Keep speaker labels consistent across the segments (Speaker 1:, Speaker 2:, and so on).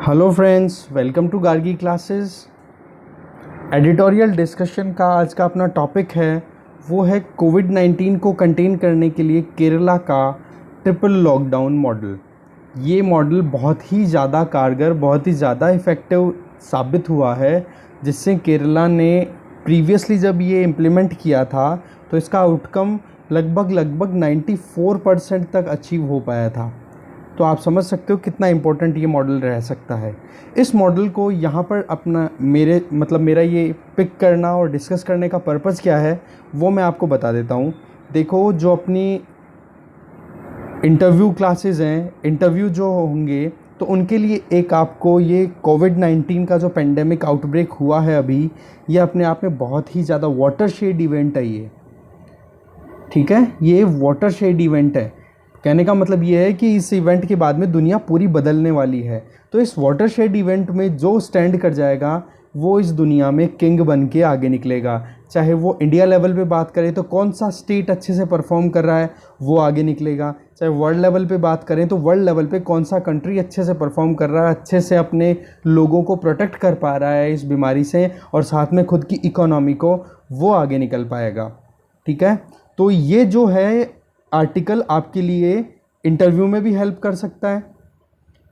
Speaker 1: Hello friends, welcome to Gargi classes. Editorial discussion का आज का अपना टॉपिक है वो है कोविड-19 को कंटेन करने के लिए केरला का ट्रिपल लॉकडाउन मॉडल। ये मॉडल बहुत ही ज़्यादा कारगर, बहुत ही ज़्यादा इफ़ेक्टिव साबित हुआ है, जिससे केरला ने प्रीवियसली जब ये इम्प्लीमेंट किया था तो इसका आउटकम लगभग 94% तक अचीव हो पाया था। तो आप समझ सकते हो कितना इम्पोर्टेंट ये मॉडल रह सकता है। इस मॉडल को यहाँ पर अपना मेरा ये पिक करना और डिस्कस करने का पर्पज़ क्या है वो मैं आपको बता देता हूँ। देखो, जो अपनी इंटरव्यू क्लासेस हैं, इंटरव्यू जो होंगे तो उनके लिए एक आपको ये कोविड-19 का जो पेंडेमिक आउटब्रेक हुआ है अभी, ये अपने आप में बहुत ही ज़्यादा वाटरशेड इवेंट है ये, ठीक है। ये वाटरशेड इवेंट है। कहने का मतलब ये है कि इस इवेंट के बाद में दुनिया पूरी बदलने वाली है। तो इस वाटरशेड इवेंट में जो स्टैंड कर जाएगा वो इस दुनिया में किंग बन के आगे निकलेगा। चाहे वो इंडिया लेवल पे बात करें तो कौन सा स्टेट अच्छे से परफॉर्म कर रहा है वो आगे निकलेगा। चाहे वर्ल्ड लेवल पे बात करें तो वर्ल्ड लेवल पे कौन सा कंट्री अच्छे से परफॉर्म कर रहा है, अच्छे से अपने लोगों को प्रोटेक्ट कर पा रहा है इस बीमारी से, और साथ में खुद की इकोनॉमी को, वो आगे निकल पाएगा, ठीक है। तो ये जो है आर्टिकल आपके लिए इंटरव्यू में भी हेल्प कर सकता है।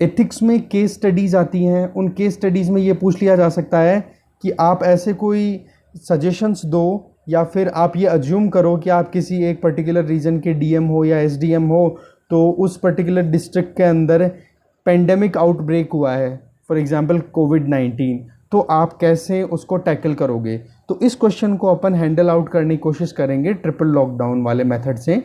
Speaker 1: एथिक्स में केस स्टडीज़ आती हैं, उन केस स्टडीज़ में ये पूछ लिया जा सकता है कि आप ऐसे कोई सजेशंस दो, या फिर आप ये अज्यूम करो कि आप किसी एक पर्टिकुलर रीजन के डीएम हो या एसडीएम हो, तो उस पर्टिकुलर डिस्ट्रिक्ट के अंदर पेंडेमिक आउटब्रेक हुआ है, फॉर एग्जांपल कोविड-19, तो आप कैसे उसको टैकल करोगे। तो इस क्वेश्चन को अपन हैंडल आउट करने की कोशिश करेंगे ट्रिपल लॉकडाउन वाले मेथड से।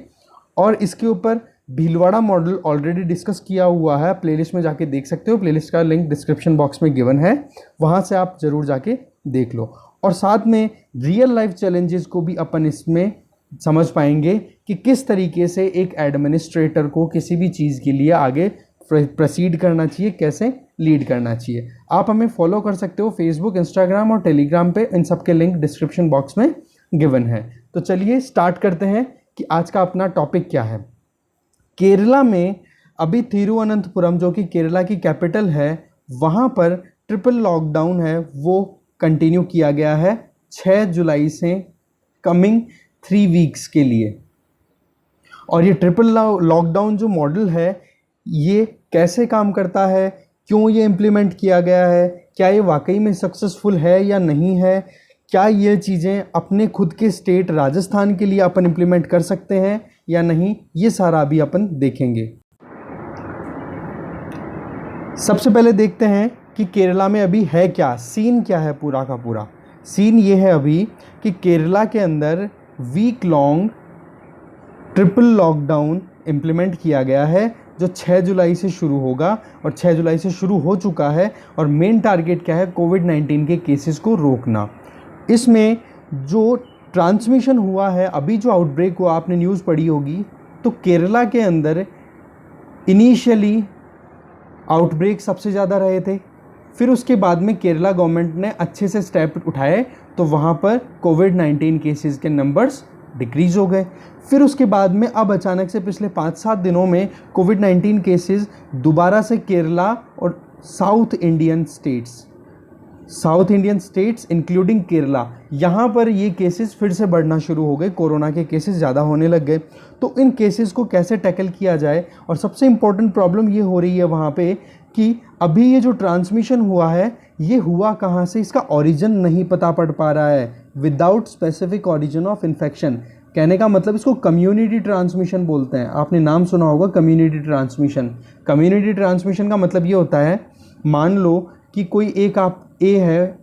Speaker 1: और इसके ऊपर भीलवाड़ा मॉडल ऑलरेडी डिस्कस किया हुआ है, प्लेलिस्ट में जाके देख सकते हो। प्लेलिस्ट का लिंक डिस्क्रिप्शन बॉक्स में गिवन है, वहाँ से आप ज़रूर जाके देख लो। और साथ में रियल लाइफ चैलेंजेस को भी अपन इसमें समझ पाएंगे कि किस तरीके से एक एडमिनिस्ट्रेटर को किसी भी चीज़ के लिए आगे प्रोसीड करना चाहिए, कैसे लीड करना चाहिए। आप हमें फॉलो कर सकते हो फेसबुक, इंस्टाग्राम और टेलीग्राम पे, इन सब के लिंक डिस्क्रिप्शन बॉक्स में गिवन है। तो चलिए स्टार्ट करते हैं कि आज का अपना टॉपिक क्या है। केरला में अभी तिरुवनंतपुरम, जो कि केरला की कैपिटल है, वहाँ पर ट्रिपल लॉकडाउन है वो कंटिन्यू किया गया है 6 जुलाई से कमिंग 3 वीक्स के लिए। और ये ट्रिपल लॉकडाउन जो मॉडल है ये कैसे काम करता है, क्यों ये इम्प्लीमेंट किया गया है, क्या ये वाकई में सक्सेसफुल है या नहीं है, क्या ये चीज़ें अपने खुद के स्टेट राजस्थान के लिए अपन इम्प्लीमेंट कर सकते हैं या नहीं, ये सारा अभी अपन देखेंगे। सबसे पहले देखते हैं कि केरला में अभी है क्या, सीन क्या है। पूरा का पूरा सीन ये है अभी कि केरला के अंदर week long triple lockdown implement किया गया है, जो 6 जुलाई से शुरू होगा और 6 जुलाई से शुरू हो चुका है। और मेन टारगेट क्या है, कोविड-19 के केसेस को रोकना। इसमें जो ट्रांसमिशन हुआ है, अभी जो आउटब्रेक हुआ, आपने न्यूज़ पढ़ी होगी, तो केरला के अंदर इनिशियली आउटब्रेक सबसे ज़्यादा रहे थे। फिर उसके बाद में केरला गवर्नमेंट ने अच्छे से स्टेप उठाए तो वहाँ पर कोविड-19 केसेस के नंबर्स डिक्रीज़ हो गए। फिर उसके बाद में अब अचानक से पिछले 5-7 दिनों में कोविड-19 केसेस दोबारा से केरला और south Indian states including Kerala, यहाँ पर ये केसेस फिर से बढ़ना शुरू हो गए, कोरोना के केसेस ज़्यादा होने लग गए। तो इन केसेस को कैसे टैकल किया जाए, और सबसे इम्पोर्टेंट प्रॉब्लम ये हो रही है वहाँ पे कि अभी ये जो ट्रांसमिशन हुआ है ये हुआ कहाँ से, इसका ओरिजिन नहीं पता पड़ पा रहा है। Without specific origin of infection, कहने का मतलब इसको कम्युनिटी ट्रांसमिशन बोलते हैं। आपने नाम सुना होगा कम्युनिटी ट्रांसमिशन। कम्युनिटी ट्रांसमिशन का मतलब ये होता है, मान लो कि कोई एक आप ए है,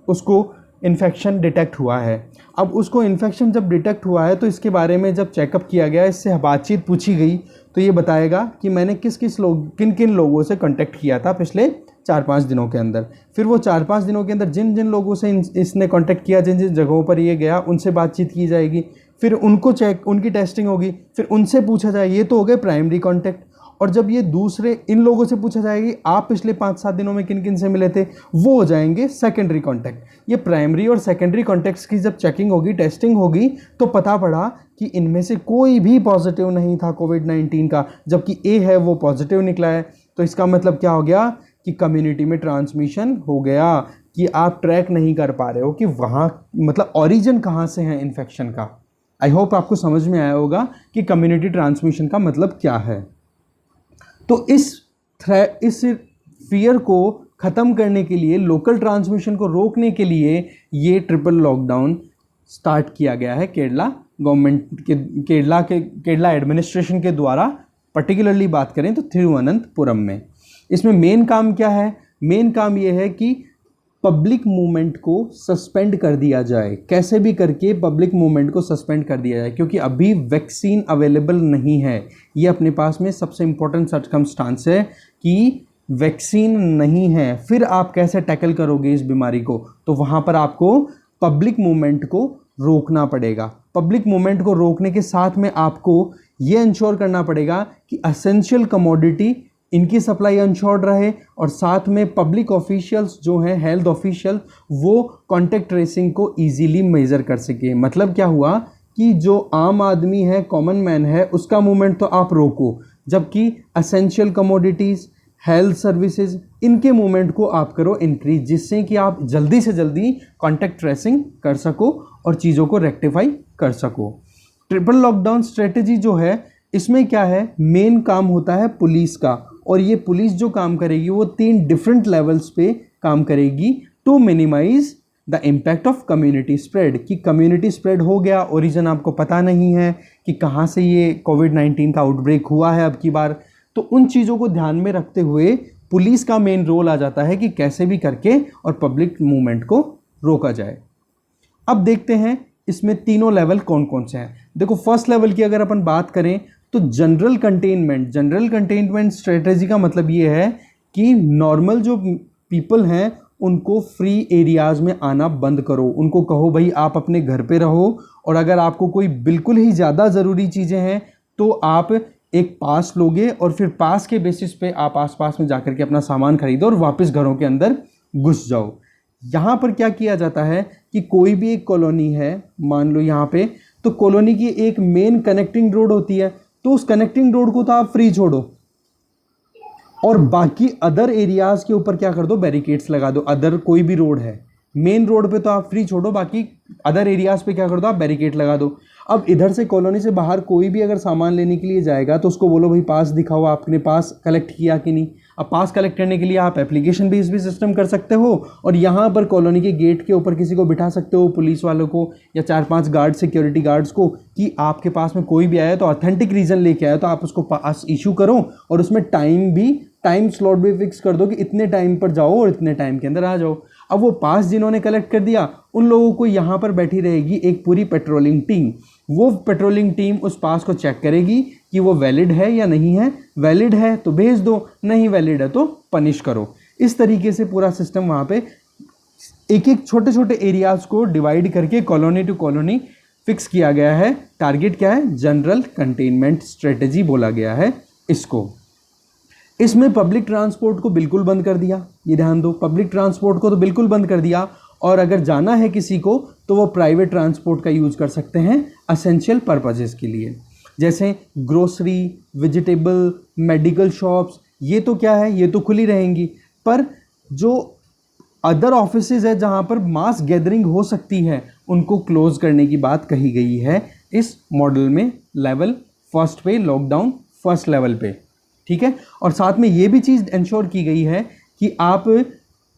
Speaker 1: उसको इन्फेक्शन डिटेक्ट हुआ है। अब उसको इन्फेक्शन जब डिटेक्ट हुआ है तो इसके बारे में जब चेकअप किया गया, इससे बातचीत पूछी गई, तो ये बताएगा कि मैंने किन किन लोगों से कांटेक्ट किया था पिछले 4-5 दिनों के अंदर। फिर वो 4-5 दिनों के अंदर जिन जिन लोगों से इसने कांटेक्ट किया, जिन जिन जगहों पर ये गया, उनसे बातचीत की जाएगी। फिर उनकी टेस्टिंग होगी, फिर उनसे पूछा जाए, ये तो हो गए प्राइमरी कॉन्टैक्ट। और जब ये दूसरे इन लोगों से पूछा जाएगी आप पिछले 5-7 दिनों में किन किन से मिले थे, वो हो जाएंगे सेकेंडरी कॉन्टैक्ट। ये प्राइमरी और सेकेंडरी कॉन्टैक्ट्स की जब चेकिंग होगी, टेस्टिंग होगी, तो पता पड़ा कि इनमें से कोई भी पॉजिटिव नहीं था कोविड-19 का, जबकि ए है वो पॉजिटिव निकला है। तो इसका मतलब क्या हो गया कि कम्युनिटी में ट्रांसमिशन हो गया, कि आप ट्रैक नहीं कर पा रहे हो कि वहाँ मतलब ओरिजिन कहाँ से है इन्फेक्शन का। आई होप आपको समझ में आया होगा कि कम्युनिटी ट्रांसमिशन का मतलब क्या है। तो इस फियर को ख़त्म करने के लिए, लोकल ट्रांसमिशन को रोकने के लिए ये ट्रिपल लॉकडाउन स्टार्ट किया गया है केरला गवर्नमेंट के, केरला एडमिनिस्ट्रेशन के द्वारा। पर्टिकुलरली बात करें तो तिरुवनंतपुरम में। इसमें मेन काम क्या है? मेन काम ये है कि पब्लिक मूवमेंट को सस्पेंड कर दिया जाए, कैसे भी करके पब्लिक मूवमेंट को सस्पेंड कर दिया जाए, क्योंकि अभी वैक्सीन अवेलेबल नहीं है। ये अपने पास में सबसे इम्पोर्टेंट सर्कमस्टांस है कि वैक्सीन नहीं है, फिर आप कैसे टैकल करोगे इस बीमारी को? तो वहाँ पर आपको पब्लिक मूवमेंट को रोकना पड़ेगा। पब्लिक मूवमेंट को रोकने के साथ में आपको ये इंश्योर करना पड़ेगा कि एसेंशियल कमोडिटी इनकी सप्लाई इंश्योर्ड रहे, और साथ में पब्लिक ऑफिशियल्स जो हैं, हेल्थ ऑफिशियल, वो कॉन्टेक्ट ट्रेसिंग को इजीली मेजर कर सके। मतलब क्या हुआ कि जो आम आदमी है, कॉमन मैन है, उसका मूवमेंट तो आप रोको, जबकि एसेंशियल कमोडिटीज़, हेल्थ सर्विसेज, इनके मूवमेंट को आप करो इंक्रीज, जिससे कि आप जल्दी से जल्दी कॉन्टेक्ट ट्रेसिंग कर सको और चीज़ों को रेक्टिफाई कर सको। ट्रिपल लॉकडाउन स्ट्रेटजी जो है, इसमें क्या है, मेन काम होता है पुलिस का, और ये पुलिस जो काम करेगी वो 3 डिफरेंट लेवल्स पे काम करेगी to minimize the impact of community spread. कि कम्युनिटी स्प्रेड हो गया, ओरिजिन आपको पता नहीं है कि कहाँ से ये कोविड-19 का आउटब्रेक हुआ है अब की बार, तो उन चीज़ों को ध्यान में रखते हुए पुलिस का मेन रोल आ जाता है कि कैसे भी करके और पब्लिक मूवमेंट को रोका जाए। अब देखते हैं इसमें तीनों लेवल कौन कौन से हैं। देखो, फर्स्ट लेवल की अगर अपन बात करें तो जनरल कंटेनमेंट स्ट्रेटजी का मतलब ये है कि नॉर्मल जो पीपल हैं उनको फ्री एरियाज में आना बंद करो। उनको कहो भाई आप अपने घर पे रहो, और अगर आपको कोई बिल्कुल ही ज़्यादा ज़रूरी चीज़ें हैं तो आप एक पास लोगे, और फिर पास के बेसिस पे आप आसपास में जाकर के अपना सामान खरीदो और वापस घरों के अंदर घुस जाओ। यहाँ पर क्या किया जाता है कि कोई भी एक कॉलोनी है, मान लो यहाँ पे, तो कॉलोनी की एक मेन कनेक्टिंग रोड होती है, तो उस कनेक्टिंग रोड को तो आप फ्री छोड़ो, और बाकी अदर एरियाज के ऊपर क्या कर दो, बैरिकेड्स लगा दो। अदर कोई भी रोड है, मेन रोड पे तो आप फ्री छोड़ो, बाकी अदर एरियाज पे क्या कर दो, आप बैरिकेड लगा दो। अब इधर से कॉलोनी से बाहर कोई भी अगर सामान लेने के लिए जाएगा तो उसको बोलो भाई पास दिखाओ, आपने पास कलेक्ट किया कि नहीं। अब पास कलेक्ट करने के लिए आप एप्लीकेशन बेस भी सिस्टम कर सकते हो, और यहाँ पर कॉलोनी के गेट के ऊपर किसी को बिठा सकते हो, पुलिस वालों को या 4-5 गार्ड, सिक्योरिटी गार्ड्स को, कि आपके पास में कोई भी आया तो ऑथेंटिक रीज़न लेके आया तो आप उसको पास इशू करो, और उसमें टाइम स्लॉट भी फिक्स कर दो कि इतने टाइम पर जाओ और इतने टाइम के अंदर आ जाओ। अब वो पास जिन्होंने कलेक्ट कर दिया, उन लोगों को यहाँ पर बैठी रहेगी एक पूरी पेट्रोलिंग टीम। वो पेट्रोलिंग टीम उस पास को चेक करेगी कि वो वैलिड है या नहीं है। वैलिड है तो भेज दो, नहीं वैलिड है तो पनिश करो। इस तरीके से पूरा सिस्टम वहाँ पे एक एक छोटे छोटे एरियाज को डिवाइड करके कॉलोनी टू कॉलोनी फिक्स किया गया है। टारगेट क्या है? जनरल कंटेनमेंट स्ट्रेटजी बोला गया है इसको। इसमें पब्लिक ट्रांसपोर्ट को बिल्कुल बंद कर दिया, ये ध्यान दो, पब्लिक ट्रांसपोर्ट को तो बिल्कुल बंद कर दिया, और अगर जाना है किसी को तो वो प्राइवेट ट्रांसपोर्ट का यूज़ कर सकते हैं एसेंशियल पर्पजेज़ के लिए, जैसे ग्रोसरी, वेजिटेबल, मेडिकल शॉप्स। ये तो क्या है, ये तो खुली रहेंगी, पर जो अदर ऑफिसेज है जहाँ पर मास गैदरिंग हो सकती है उनको क्लोज करने की बात कही गई है इस मॉडल में, लेवल फर्स्ट पे, लॉकडाउन फर्स्ट लेवल पे, ठीक है। और साथ में ये भी चीज़ इंश्योर की गई है कि आप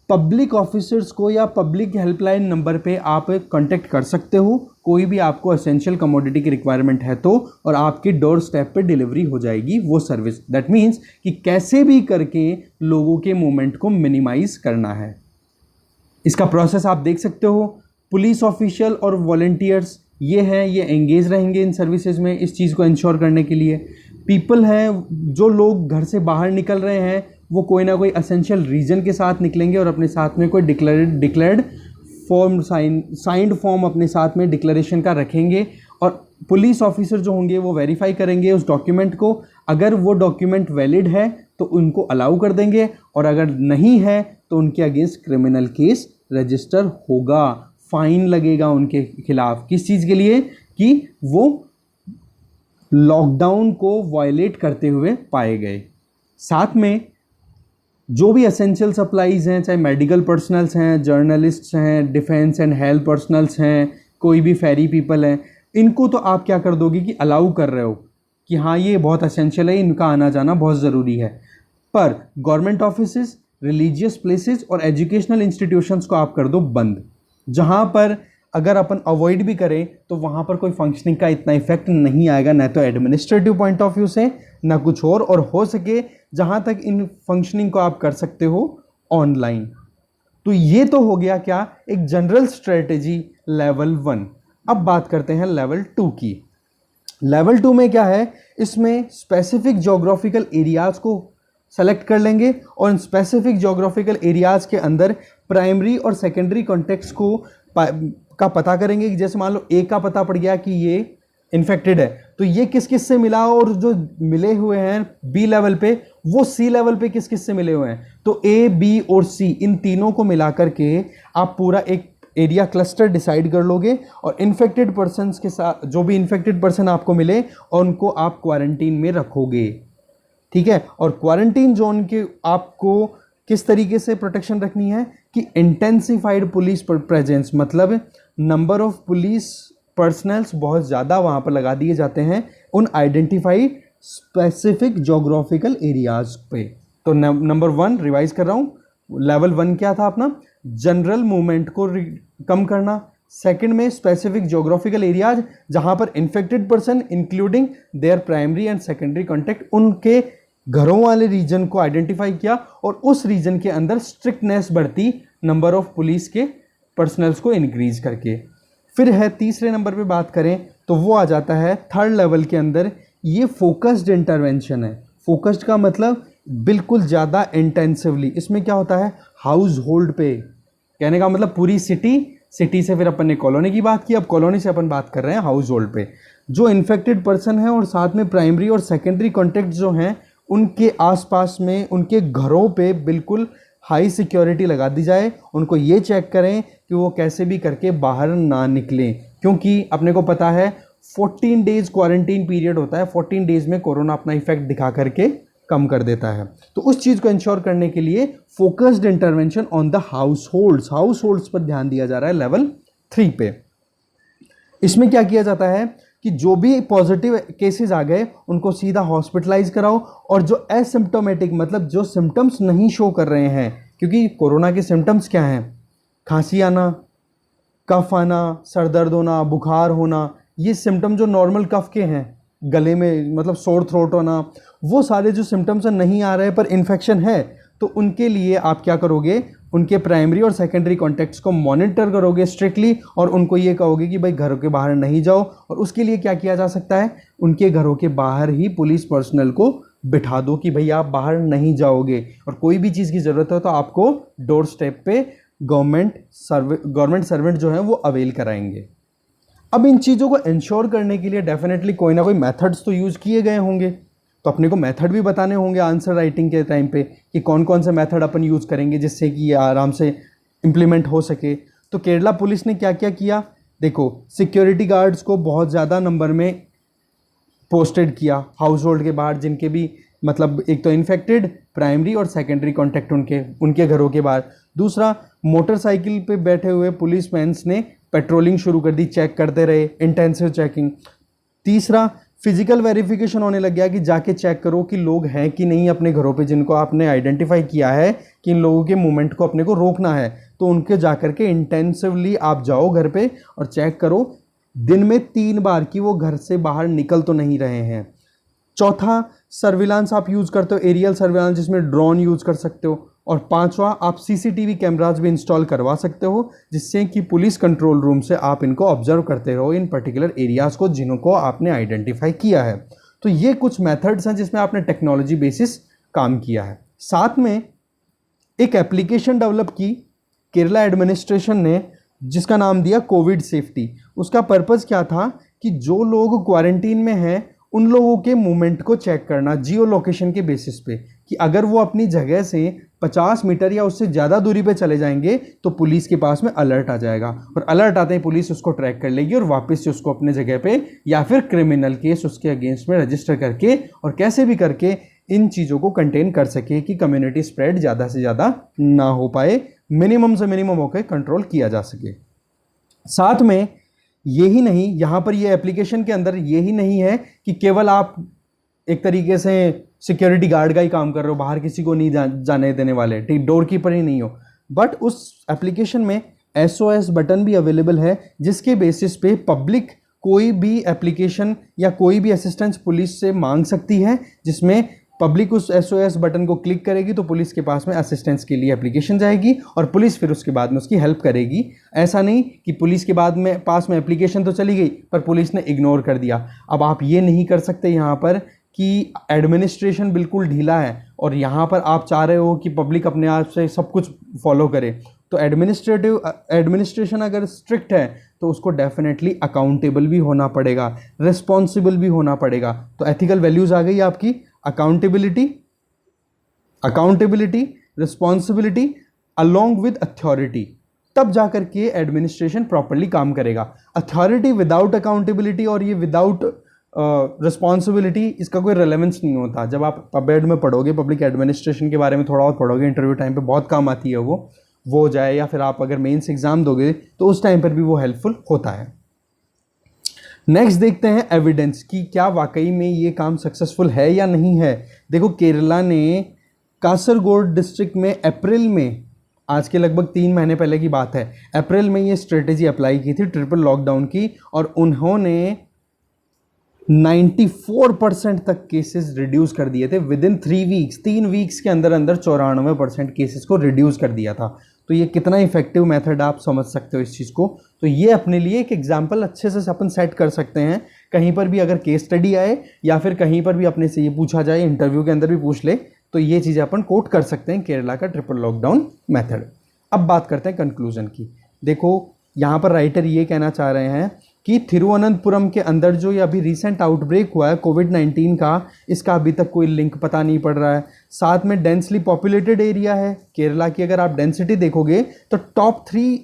Speaker 1: पब्लिक ऑफिसर्स को या पब्लिक हेल्पलाइन नंबर पे आप कांटेक्ट कर सकते हो, कोई भी आपको एसेंशियल कमोडिटी की रिक्वायरमेंट है तो, और आपके डोर स्टेप पे डिलीवरी हो जाएगी वो सर्विस। दैट मीन्स कि कैसे भी करके लोगों के मूवमेंट को मिनिमाइज करना है। इसका प्रोसेस आप देख सकते हो। पुलिस ऑफिशियल और वॉलंटियर्स ये हैं, ये एंगेज रहेंगे इन सर्विसेज में इस चीज़ को इंश्योर करने के लिए। पीपल हैं, जो लोग घर से बाहर निकल रहे हैं वो कोई ना कोई एसेंशियल रीजन के साथ निकलेंगे और अपने साथ में कोई डिक्लेयर्ड फॉर्म, साइंड फॉर्म अपने साथ में डिक्लेरेशन का रखेंगे, और पुलिस ऑफिसर जो होंगे वो वेरीफाई करेंगे उस डॉक्यूमेंट को। अगर वो डॉक्यूमेंट वैलिड है तो उनको अलाउ कर देंगे, और अगर नहीं है तो उनके अगेंस्ट क्रिमिनल केस रजिस्टर होगा, फाइन लगेगा उनके खिलाफ। किस चीज़ के लिए? कि वो लॉकडाउन को वायलेट करते हुए पाए गए। साथ में जो भी एसेंशियल सप्लाईज़ हैं, चाहे मेडिकल पर्सनल्स हैं, जर्नलिस्ट्स हैं, डिफेंस एंड हेल्थ पर्सनल्स हैं, कोई भी फेरी पीपल हैं, इनको तो आप क्या कर दोगे कि अलाउ कर रहे हो कि हाँ ये बहुत एसेंशियल है, इनका आना जाना बहुत ज़रूरी है। पर गवर्नमेंट ऑफिसेज, रिलीजियस प्लेसेस और एजुकेशनल इंस्टीट्यूशंस को आप कर दो बंद। जहाँ पर अगर अपन अवॉइड भी करें तो वहाँ पर कोई फंक्शनिंग का इतना इफेक्ट नहीं आएगा, ना तो एडमिनिस्ट्रेटिव पॉइंट ऑफ व्यू से ना कुछ और हो सके जहाँ तक इन फंक्शनिंग को आप कर सकते हो ऑनलाइन। तो ये तो हो गया क्या, एक जनरल स्ट्रेटेजी लेवल 1। अब बात करते हैं लेवल 2 की। लेवल 2 में क्या है, इसमें स्पेसिफिक जोग्राफिकल एरियाज को सेलेक्ट कर लेंगे और इन स्पेसिफिक जोग्राफिकल एरियाज के अंदर प्राइमरी और सेकेंडरी कॉन्टेक्स्ट का पता करेंगे कि जैसे मान लो ए का पता पड़ गया कि ये इन्फेक्टेड है, तो ये किस किस से मिला, और जो मिले हुए हैं बी लेवल पे वो सी लेवल पे किस किस से मिले हुए हैं। तो ए, बी और सी इन तीनों को मिला करके आप पूरा एक एरिया क्लस्टर डिसाइड कर लोगे और इन्फेक्टेड पर्सन्स के साथ जो भी इन्फेक्टेड पर्सन आपको मिले और उनको आप क्वारंटीन में रखोगे। ठीक है, और क्वारंटीन जोन के आपको किस तरीके से प्रोटेक्शन रखनी है कि इंटेंसिफाइड पुलिस प्रेजेंस, मतलब नंबर ऑफ पुलिस पर्सनल्स बहुत ज़्यादा वहाँ पर लगा दिए जाते हैं उन आइडेंटिफाइड स्पेसिफिक जोग्राफिकल एरियाज पे। तो नंबर 1 रिवाइज कर रहा हूँ, लेवल 1 क्या था अपना, जनरल मूवमेंट को कम करना। सेकंड में स्पेसिफिक जोग्राफिकल एरियाज जहाँ पर infected person including there primary and secondary contact, उनके घरों वाले रीजन को आइडेंटिफाई किया और उस रीजन के अंदर स्ट्रिक्टनेस बढ़ती नंबर ऑफ पुलिस के पर्सनल्स को इंक्रीज करके। फिर है तीसरे नंबर पे बात करें तो वो आ जाता है थर्ड लेवल के अंदर, ये फोकस्ड इंटरवेंशन है। फोकस्ड का मतलब बिल्कुल ज़्यादा इंटेंसिवली। इसमें क्या होता है, हाउस होल्ड पे, कहने का मतलब पूरी सिटी से फिर अपन ने कॉलोनी की बात की, अब कॉलोनी से अपन बात कर रहे हैं हाउस होल्ड पे। जो इन्फेक्टेड पर्सन है और साथ में प्राइमरी और सेकेंडरी कॉन्टेक्ट जो हैं उनके आसपास में उनके घरों पे बिल्कुल हाई सिक्योरिटी लगा दी जाए। उनको ये चेक करें कि वो कैसे भी करके बाहर ना निकलें, क्योंकि अपने को पता है 14 डेज क्वारंटीन पीरियड होता है। 14 डेज में कोरोना अपना इफेक्ट दिखा करके कम कर देता है। तो उस चीज़ को इंश्योर करने के लिए focused intervention on the house holds पर ध्यान दिया जा रहा है लेवल 3 पे। इसमें क्या किया जाता है कि जो भी पॉजिटिव केसेस आ गए उनको सीधा हॉस्पिटलाइज कराओ, और जो एसिम्प्टोमेटिक मतलब जो सिम्टम्स नहीं शो कर रहे हैं, क्योंकि कोरोना के सिम्टम्स क्या हैं, खांसी आना, कफ आना, सर दर्द होना, बुखार होना, ये सिम्टम जो नॉर्मल कफ के हैं, गले में मतलब सोर थ्रोट होना, वो सारे जो सिम्टम्स नहीं आ रहे पर इन्फेक्शन है, तो उनके लिए आप क्या करोगे, उनके प्राइमरी और सेकेंडरी कॉन्टेक्ट्स को मॉनिटर करोगे स्ट्रिक्टली और उनको ये कहोगे कि भाई घरों के बाहर नहीं जाओ। और उसके लिए क्या किया जा सकता है, उनके घरों के बाहर ही पुलिस पर्सनल को बिठा दो कि भाई आप बाहर नहीं जाओगे, और कोई भी चीज़ की ज़रूरत हो तो आपको डोर स्टेप पे गवर्नमेंट सर्वेंट जो है वो अवेल कराएंगे। अब इन चीज़ों को इंश्योर करने के लिए डेफिनेटली कोई ना कोई मेथड्स तो यूज़ किए गए होंगे, तो अपने को मेथड भी बताने होंगे आंसर राइटिंग के टाइम पे कि कौन कौन से मेथड अपन यूज़ करेंगे जिससे कि ये आराम से इम्प्लीमेंट हो सके। तो केरला पुलिस ने क्या क्या किया, देखो सिक्योरिटी गार्ड्स को बहुत ज़्यादा नंबर में पोस्टेड किया हाउस होल्ड के बाहर, जिनके भी मतलब एक तो इन्फेक्टेड प्राइमरी और सेकेंडरी कॉन्टेक्ट उनके घरों के बाहर। दूसरा, मोटरसाइकिल पे बैठे हुए पुलिसमैन ने पेट्रोलिंग शुरू कर दी, चेक करते रहे, इंटेंसिव चेकिंग। तीसरा, फिजिकल वेरिफिकेशन होने लग गया कि जाके चेक करो कि लोग हैं कि नहीं अपने घरों पे जिनको आपने आइडेंटिफाई किया है कि इन लोगों के मूवमेंट को अपने को रोकना है, तो उनके जाकर के इंटेंसिवली आप जाओ घर पे और चेक करो दिन में 3 बार कि वो घर से बाहर निकल तो नहीं रहे हैं। चौथा, सर्विलांस आप यूज़ करते हो, एरियल सर्विलांस जिसमें ड्रोन यूज़ कर सकते हो। और पांचवा, आप सीसीटीवी कैमराज भी इंस्टॉल करवा सकते हो जिससे कि पुलिस कंट्रोल रूम से आप इनको ऑब्जर्व करते रहो इन पर्टिकुलर एरियाज़ को जिनको आपने आइडेंटिफाई किया है। तो ये कुछ मेथड्स हैं जिसमें आपने टेक्नोलॉजी बेसिस काम किया है। साथ में एक एप्लीकेशन डेवलप की केरला एडमिनिस्ट्रेशन ने जिसका नाम दिया कोविड सेफ्टी। उसका पर्पज़ क्या था कि जो लोग क्वारंटीन में हैं उन लोगों के मूवमेंट को चेक करना जियो लोकेशन के बेसिस पे, कि अगर वो अपनी जगह से 50 मीटर या उससे ज़्यादा दूरी पे चले जाएंगे तो पुलिस के पास में अलर्ट आ जाएगा, और अलर्ट आते ही पुलिस उसको ट्रैक कर लेगी और वापस से उसको अपने जगह पे या फिर क्रिमिनल केस उसके अगेंस्ट में रजिस्टर करके और कैसे भी करके इन चीज़ों को कंटेन कर सके कि कम्युनिटी स्प्रेड ज़्यादा से ज़्यादा ना हो पाए, मिनिमम से मिनिमम होकर कंट्रोल किया जा सके। साथ में यही नहीं, यहाँ पर ये एप्लीकेशन के अंदर यही नहीं है कि केवल आप एक तरीके से सिक्योरिटी गार्ड का ही काम कर रहे हो, बाहर किसी को नहीं जाने देने वाले, ठीक, डोर कीपर ही नहीं हो, बट उस एप्लीकेशन में SOS बटन भी अवेलेबल है, जिसके बेसिस पे पब्लिक कोई भी एप्लीकेशन या कोई भी असिस्टेंस पुलिस से मांग सकती है, जिसमें पब्लिक उस SOS बटन को क्लिक करेगी तो पुलिस के पास में असिस्टेंस के लिए एप्लीकेशन जाएगी और पुलिस फिर उसके बाद में उसकी हेल्प करेगी। ऐसा नहीं कि पुलिस के बाद में पास में एप्लीकेशन तो चली गई पर पुलिस ने इग्नोर कर दिया। अब आप ये नहीं कर सकते यहाँ पर कि एडमिनिस्ट्रेशन बिल्कुल ढीला है और यहाँ पर आप चाह रहे हो कि पब्लिक अपने आप से सब कुछ फॉलो करे। तो एडमिनिस्ट्रेशन अगर स्ट्रिक्ट है तो उसको डेफिनेटली अकाउंटेबल भी होना पड़ेगा, रिस्पॉन्सिबल भी होना पड़ेगा। तो एथिकल वैल्यूज़ आ गई आपकी, accountability, responsibility along with authority, तब जाकर के एडमिनिस्ट्रेशन प्रॉपरली काम करेगा। अथॉरिटी विदाउट अकाउंटेबिलिटी और ये विदाउट रिस्पॉन्सिबिलिटी, इसका कोई रेलेवेंस नहीं होता। जब आप पबेड में पढ़ोगे, पब्लिक एडमिनिस्ट्रेशन के बारे में थोड़ा और पढ़ोगे, इंटरव्यू टाइम पे बहुत काम आती है वो हो जाए, या फिर आप अगर मेंस एग्जाम दोगे तो उस टाइम पर भी वो हेल्पफुल होता है। नेक्स्ट देखते हैं एविडेंस कि क्या वाकई में ये काम सक्सेसफुल है या नहीं है। देखो, केरला ने कासरगोड डिस्ट्रिक्ट में अप्रैल में, आज के लगभग 3 महीने पहले की बात है, अप्रैल में ये स्ट्रेटेजी अप्लाई की थी ट्रिपल लॉकडाउन की, और उन्होंने 94% तक केसेस रिड्यूस कर दिए थे विद इन 3 वीक्स के अंदर अंदर 94% केसेस को रिड्यूस कर दिया था। तो ये कितना इफेक्टिव मेथड आप समझ सकते हो इस चीज़ को। तो ये अपने लिए एक एग्जाम्पल अच्छे से अपन सेट कर सकते हैं। कहीं पर भी अगर केस स्टडी आए या फिर कहीं पर भी अपने से ये पूछा जाए, इंटरव्यू के अंदर भी पूछ ले, तो ये चीज़ें अपन कोट कर सकते हैं केरला का ट्रिपल लॉकडाउन मेथड। अब बात करते हैं कंक्लूजन की। देखो, यहाँ पर राइटर ये कहना चाह रहे हैं कि थिरुवनंतपुरम के अंदर जो ये अभी रिसेंट आउटब्रेक हुआ है कोविड-19 का, इसका अभी तक कोई लिंक पता नहीं पड़ रहा है। साथ में डेंसली पॉपुलेटेड एरिया है केरला की, अगर आप डेंसिटी देखोगे तो टॉप 3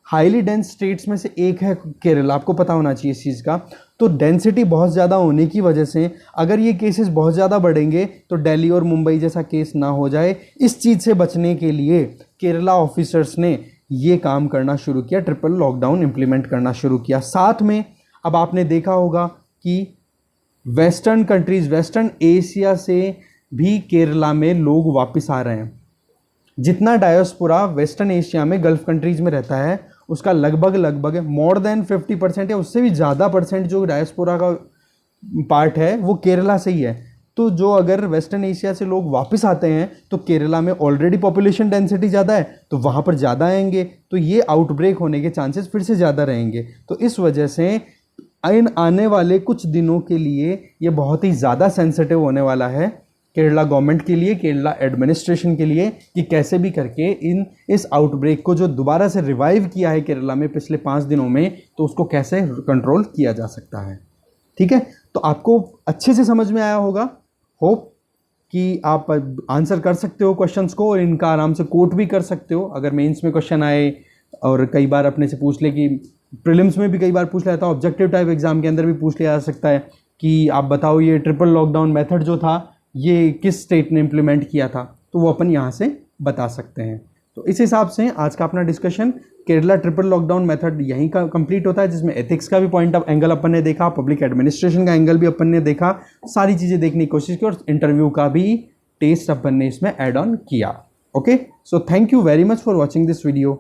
Speaker 1: हाईली डेंस स्टेट्स में से एक है केरला, आपको पता होना चाहिए इस चीज़ का। तो डेंसिटी बहुत ज़्यादा होने की वजह से अगर ये केसेस बहुत ज़्यादा बढ़ेंगे तो दिल्ली और मुंबई जैसा केस ना हो जाए, इस चीज़ से बचने के लिए केरला ऑफिसर्स ने ये काम करना शुरू किया, ट्रिपल लॉकडाउन इंप्लीमेंट करना शुरू किया। साथ में अब आपने देखा होगा कि वेस्टर्न कंट्रीज़, वेस्टर्न एशिया से भी केरला में लोग वापस आ रहे हैं। जितना डायस्पोरा वेस्टर्न एशिया में गल्फ कंट्रीज़ में रहता है, उसका लगभग मोर देन 50% या उससे भी ज़्यादा परसेंट जो डायस्पोरा का पार्ट है वो केरला से ही है। तो जो अगर वेस्टर्न एशिया से लोग वापस आते हैं तो केरला में ऑलरेडी पॉपुलेशन डेंसिटी ज़्यादा है, तो वहाँ पर ज़्यादा आएंगे, तो ये आउटब्रेक होने के चांसेस फिर से ज़्यादा रहेंगे। तो इस वजह से इन आने वाले कुछ दिनों के लिए ये बहुत ही ज़्यादा सेंसिटिव होने वाला है केरला गवर्नमेंट के लिए, केरला एडमिनिस्ट्रेशन के लिए, कि कैसे भी करके इस आउटब्रेक को जो दोबारा से रिवाइव किया है केरला में पिछले 5 दिनों में, तो उसको कैसे कंट्रोल किया जा सकता है। ठीक है, तो आपको अच्छे से समझ में आया होगा। होप कि आप आंसर कर सकते हो क्वेश्चंस को और इनका आराम से कोट भी कर सकते हो। अगर मेंस में क्वेश्चन आए और कई बार अपने से पूछ ले, कि प्रीलिम्स में भी कई बार पूछ लिया था, ऑब्जेक्टिव टाइप एग्जाम के अंदर भी पूछ लिया जा सकता है कि आप बताओ ये ट्रिपल लॉकडाउन मेथड जो था ये किस स्टेट ने इम्प्लीमेंट किया था, तो वो अपन यहाँ से बता सकते हैं। तो इस हिसाब से आज का अपना discussion Kerala triple lockdown method यहीं का कंप्लीट होता है, जिसमें एथिक्स का भी पॉइंट ऑफ एंगल अपन ने देखा, पब्लिक एडमिनिस्ट्रेशन का एंगल भी अपन ने देखा, सारी चीज़ें देखने की कोशिश की और इंटरव्यू का भी टेस्ट अपन ने इसमें ऐड ऑन किया। Okay, so thank you very much for watching this video.